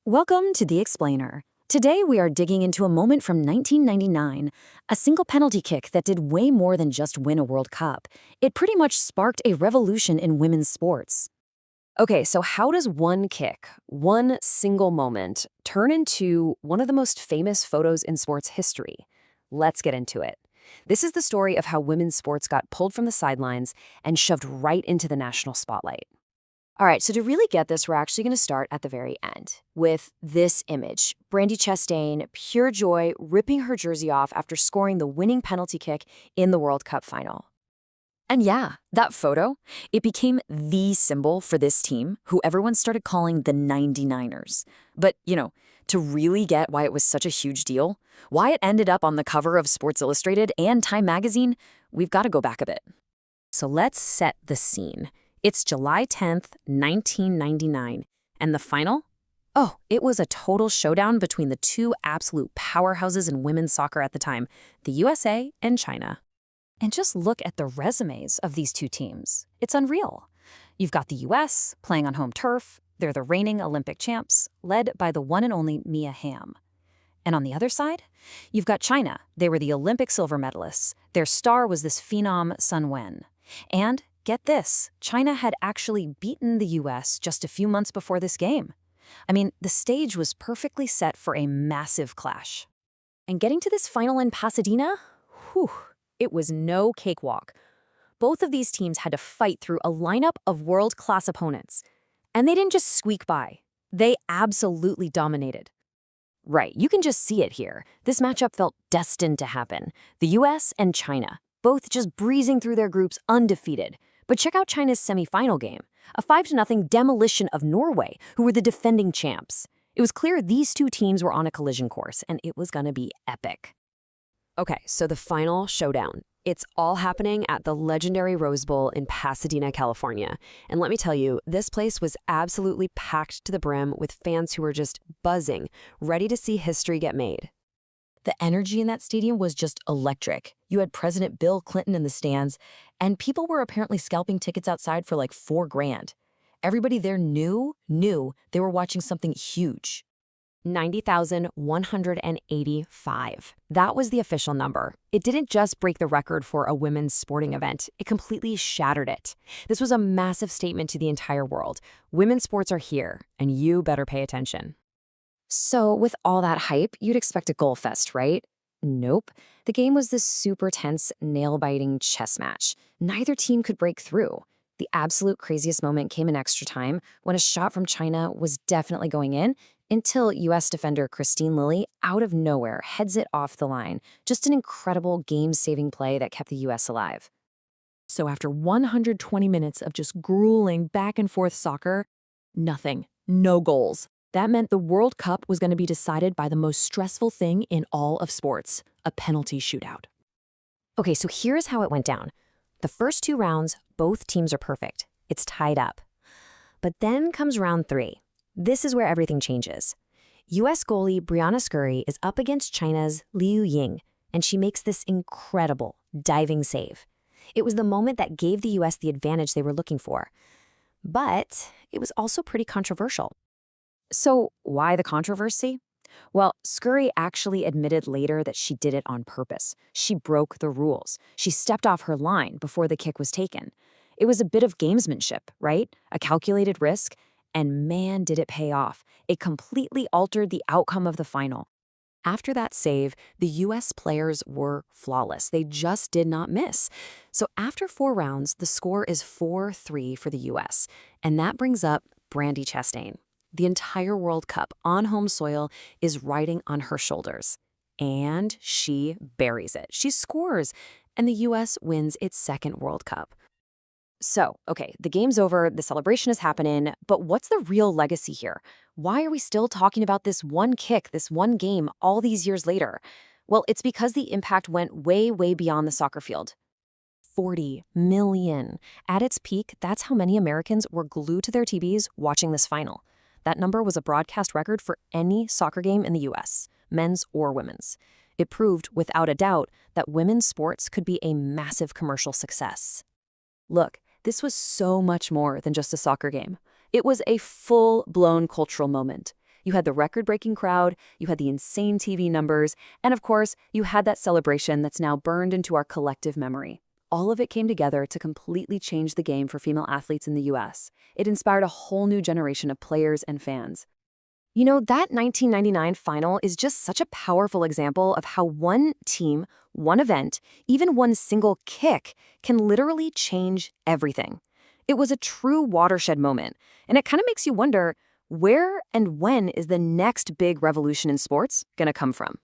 Welcome to The Explainer. Today we are digging into a moment from 1999, a single penalty kick that did way more than just win a World Cup. It pretty much sparked a revolution in women's sports. Okay, so how does one kick, one single moment, turn into one of the most famous photos in sports history? Let's get into it. This is the story of how women's sports got pulled from the sidelines and shoved right into the national spotlight. All right, so to really get this, we're actually going to start at the very end with this image. Brandi Chastain, pure joy, ripping her jersey off after scoring the winning penalty kick in the World Cup final. And yeah, that photo, it became the symbol for this team, who everyone started calling the 99ers. But, to really get why it was such a huge deal, why it ended up on the cover of Sports Illustrated and Time magazine, we've got to go back a bit. So let's set the scene. It's July 10th, 1999, and the final? Oh, it was a total showdown between the two absolute powerhouses in women's soccer at the time, the USA and China. And just look at the resumes of these two teams. It's unreal. You've got the US playing on home turf. They're the reigning Olympic champs, led by the one and only Mia Hamm. And on the other side, you've got China. They were the Olympic silver medalists. Their star was this phenom Sun Wen. And get this, China had actually beaten the US just a few months before this game. I mean, the stage was perfectly set for a massive clash. And getting to this final in Pasadena, whew, it was no cakewalk. Both of these teams had to fight through a lineup of world-class opponents. And they didn't just squeak by. They absolutely dominated. Right, you can just see it here. This matchup felt destined to happen. The US and China, both just breezing through their groups undefeated. But check out China's semifinal game, a 5-0 demolition of Norway, who were the defending champs. It was clear these two teams were on a collision course, and it was going to be epic. Okay, so the final showdown. It's all happening at the legendary Rose Bowl in Pasadena, California. And let me tell you, this place was absolutely packed to the brim with fans who were just buzzing, ready to see history get made. The energy in that stadium was just electric. You had President Bill Clinton in the stands, and people were apparently scalping tickets outside for like $4,000. Everybody there knew they were watching something huge. 90,185. That was the official number. It didn't just break the record for a women's sporting event, it completely shattered it. This was a massive statement to the entire world. Women's sports are here, and you better pay attention. So with all that hype, you'd expect a goal fest, right? Nope. The game was this super tense, nail-biting chess match. Neither team could break through. The absolute craziest moment came in extra time when a shot from China was definitely going in until U.S. defender Christine Lilly, out of nowhere, heads it off the line. Just an incredible game-saving play that kept the U.S. alive. So after 120 minutes of just grueling back-and-forth soccer, nothing. No goals. That meant the World Cup was going to be decided by the most stressful thing in all of sports, a penalty shootout. Okay, so here's how it went down. The first two rounds, both teams are perfect. It's tied up. But then comes round 3. This is where everything changes. U.S. goalie Briana Scurry is up against China's Liu Ying, and she makes this incredible diving save. It was the moment that gave the U.S. the advantage they were looking for. But it was also pretty controversial. So why the controversy? Well, Scurry actually admitted later that she did it on purpose. She broke the rules. She stepped off her line before the kick was taken. It was a bit of gamesmanship, right? A calculated risk. And man, did it pay off. It completely altered the outcome of the final. After that save, the U.S. players were flawless. They just did not miss. So after 4 rounds, the score is 4-3 for the U.S. And that brings up Brandi Chastain. The entire World Cup on home soil is riding on her shoulders. And she buries it. She scores, and the U.S. wins its 2nd World Cup. So, okay, the game's over, the celebration is happening, but what's the real legacy here? Why are we still talking about this one kick, this one game, all these years later? Well, it's because the impact went way, way beyond the soccer field. 40 million. At its peak, that's how many Americans were glued to their TVs watching this final. That number was a broadcast record for any soccer game in the U.S., men's or women's. It proved, without a doubt, that women's sports could be a massive commercial success. Look, this was so much more than just a soccer game. It was a full-blown cultural moment. You had the record-breaking crowd, you had the insane TV numbers, and of course, you had that celebration that's now burned into our collective memory. All of it came together to completely change the game for female athletes in the US. It inspired a whole new generation of players and fans. You know, that 1999 final is just such a powerful example of how one team, one event, even one single kick can literally change everything. It was a true watershed moment, and it kind of makes you wonder, where and when is the next big revolution in sports going to come from?